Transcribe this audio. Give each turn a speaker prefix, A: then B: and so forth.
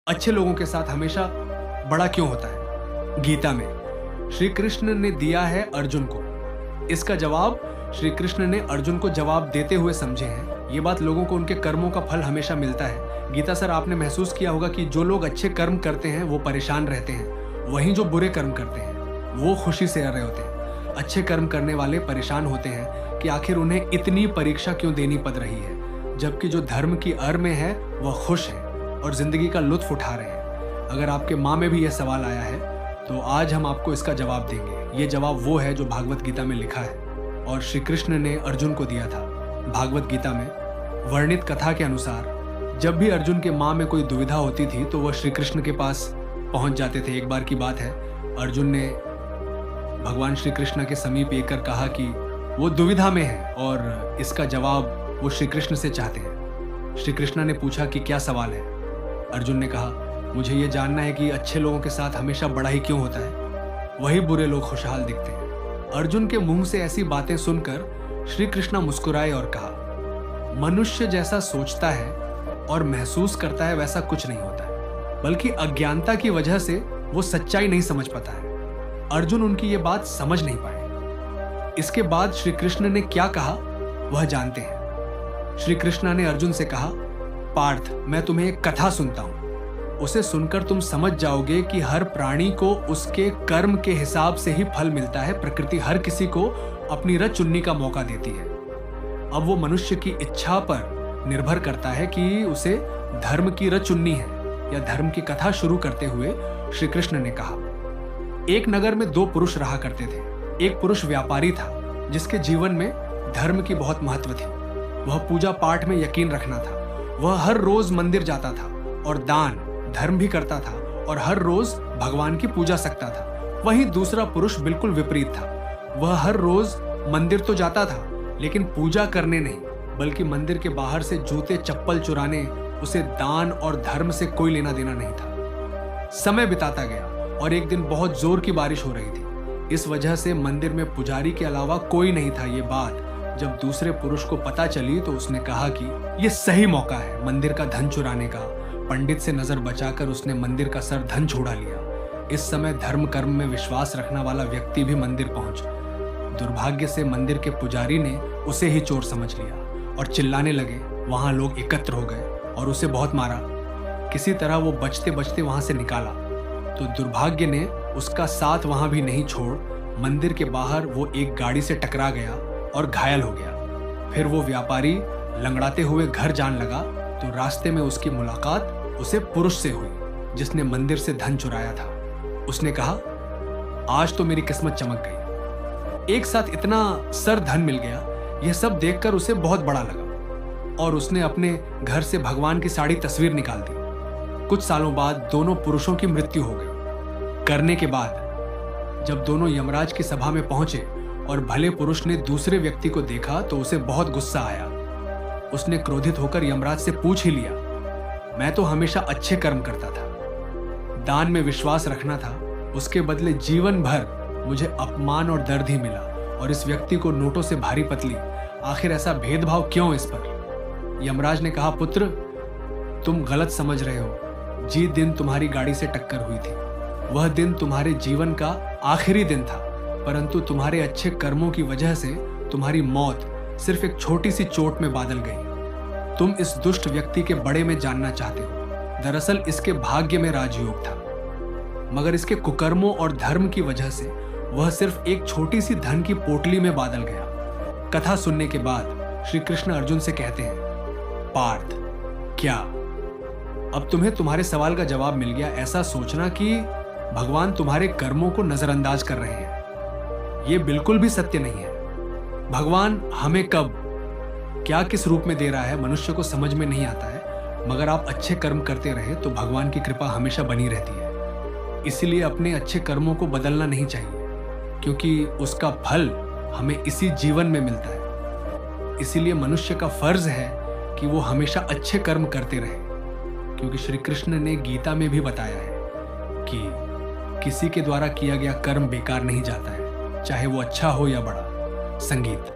A: अच्छे लोगों के साथ हमेशा बड़ा क्यों होता है? गीता में श्री कृष्ण ने दिया है अर्जुन को। इसका जवाब श्री कृष्ण ने अर्जुन को जवाब देते हुए समझे हैं। ये बात लोगों को उनके कर्मों का फल हमेशा मिलता है। गीता सर, आपने महसूस किया होगा कि जो लोग अच्छे कर्म करते हैं वो परेशान रहते हैं, वहीं जो बुरे कर्म करते हैं वो खुशी से रहे होते हैं। अच्छे कर्म करने वाले परेशान होते हैं कि आखिर उन्हें इतनी परीक्षा क्यों देनी पड़ रही है, जबकि जो धर्म की आड़ में है वह खुश है और जिंदगी का लुत्फ उठा रहे हैं। अगर आपके माँ में भी यह सवाल आया है तो आज हम आपको इसका जवाब देंगे। ये जवाब वो है जो भागवत गीता में लिखा है और श्री कृष्ण ने अर्जुन को दिया था। भागवत गीता में वर्णित कथा के अनुसार जब भी अर्जुन के माँ में कोई दुविधा होती थी तो वह श्री कृष्ण के पास पहुंच जाते थे। एक बार की बात है, अर्जुन ने भगवान श्री कृष्ण के समीप आकर कहा कि वो दुविधा में है और इसका जवाब वो श्री कृष्ण से चाहते हैं। श्री कृष्ण ने पूछा कि क्या सवाल है? अर्जुन ने कहा, मुझे ये जानना है कि अच्छे लोगों के साथ हमेशा बड़ा ही क्यों होता है, वही बुरे लोग खुशहाल दिखते हैं। अर्जुन के मुंह से ऐसी बातें सुनकर श्री कृष्ण मुस्कुराए और कहा, मनुष्य जैसा सोचता है और महसूस करता है वैसा कुछ नहीं होता है, बल्कि अज्ञानता की वजह से वो सच्चाई नहीं समझ पाता है। अर्जुन उनकी ये बात समझ नहीं पाए। इसके बाद श्री कृष्ण ने क्या कहा वह जानते हैं। श्री कृष्ण ने अर्जुन से कहा, पार्थ, मैं तुम्हें एक कथा सुनता हूं। उसे सुनकर तुम समझ जाओगे कि हर प्राणी को उसके कर्म के हिसाब से ही फल मिलता है। प्रकृति हर किसी को अपनी रच चुनने का मौका देती है। अब वो मनुष्य की इच्छा पर निर्भर करता है कि उसे धर्म की रच चुननी है या धर्म की कथा शुरू करते हुए श्री कृष्ण ने कहा, एक नगर में दो पुरुष रहा करते थे। एक पुरुष व्यापारी था जिसके जीवन में धर्म की बहुत महत्व थी। वह पूजा पाठ में यकीन रखना था। वह हर रोज मंदिर जाता था और दान धर्म भी करता था और हर रोज भगवान की पूजा सकता था। वहीं दूसरा पुरुष बिल्कुल विपरीत था। वह हर रोज मंदिर तो जाता था लेकिन पूजा करने नहीं, बल्कि मंदिर के बाहर से जूते चप्पल चुराने। उसे दान और धर्म से कोई लेना देना नहीं था। समय बिताता गया और एक दिन बहुत जोर की बारिश हो रही थी। इस वजह से मंदिर में पुजारी के अलावा कोई नहीं था। ये बात जब दूसरे पुरुष को पता चली तो उसने कहा कि यह सही मौका है मंदिर का धन चुराने का। पंडित से नजर बचाकर उसने मंदिर का सर धन छुड़ा लिया। इस समय धर्म कर्म में विश्वास रखने वाला व्यक्ति भी मंदिर पहुंचा। दुर्भाग्य से मंदिर के पुजारी ने उसे ही चोर समझ लिया और चिल्लाने लगे। वहां लोग एकत्र हो गए और उसे बहुत मारा। किसी तरह वो बचते बचते वहां से निकाला तो दुर्भाग्य ने उसका साथ वहां भी नहीं छोड़ मंदिर के बाहर वो एक गाड़ी से टकरा गया और घायल हो गया। फिर वो व्यापारी लंगड़ाते हुए घर जाने लगा तो रास्ते में उसकी मुलाकात उसे पुरुष से हुई जिसने मंदिर से धन चुराया था। उसने कहा, आज तो मेरी किस्मत चमक गई। एक साथ इतना सर धन मिल गया। यह सब देखकर उसे बहुत बड़ा लगा और उसने अपने घर से भगवान की साड़ी तस्वीर निकाल दी। कुछ सालों बाद दोनों पुरुषों की मृत्यु हो गई। करने के बाद जब दोनों यमराज की सभा में पहुंचे और भले पुरुष ने दूसरे व्यक्ति को देखा तो उसे बहुत गुस्सा आया। उसने क्रोधित होकर यमराज से पूछ ही लिया, मैं तो हमेशा अच्छे कर्म करता था, दान में विश्वास रखना था, उसके बदले जीवन भर मुझे अपमान और दर्द ही मिला और इस व्यक्ति को नोटों से भारी पतली। आखिर ऐसा भेदभाव क्यों इस पर? यमराज ने कहा, पुत्र, तुम गलत समझ रहे हो। जिस दिन तुम्हारी गाड़ी से टक्कर हुई थी वह दिन तुम्हारे जीवन का आखिरी दिन था, परंतु तुम्हारे अच्छे कर्मों की वजह से तुम्हारी मौत सिर्फ एक छोटी सी चोट में बदल गई। तुम इस दुष्ट व्यक्ति के बड़े में जानना चाहते हो। दरअसल इसके भाग्य में राजयोग था, मगर इसके कुकर्मों और धर्म की वजह से वह सिर्फ एक छोटी सी धन की पोटली में बदल गया। कथा सुनने के बाद श्री कृष्ण अर्जुन से कहते हैं, पार्थ, क्या अब तुम्हें तुम्हारे सवाल का जवाब मिल गया? ऐसा सोचना कि भगवान तुम्हारे कर्मों को नजरअंदाज कर रहे हैं, यह बिल्कुल भी सत्य नहीं है। भगवान हमें कब क्या किस रूप में दे रहा है मनुष्य को समझ में नहीं आता है, मगर आप अच्छे कर्म करते रहे तो भगवान की कृपा हमेशा बनी रहती है। इसीलिए अपने अच्छे कर्मों को बदलना नहीं चाहिए, क्योंकि उसका फल हमें इसी जीवन में मिलता है। इसीलिए मनुष्य का फर्ज है कि वो हमेशा अच्छे कर्म करते रहे, क्योंकि श्री कृष्ण ने गीता में भी बताया है कि किसी के द्वारा किया गया कर्म बेकार नहीं जाता है, चाहे वो अच्छा हो या बड़ा। संगीत।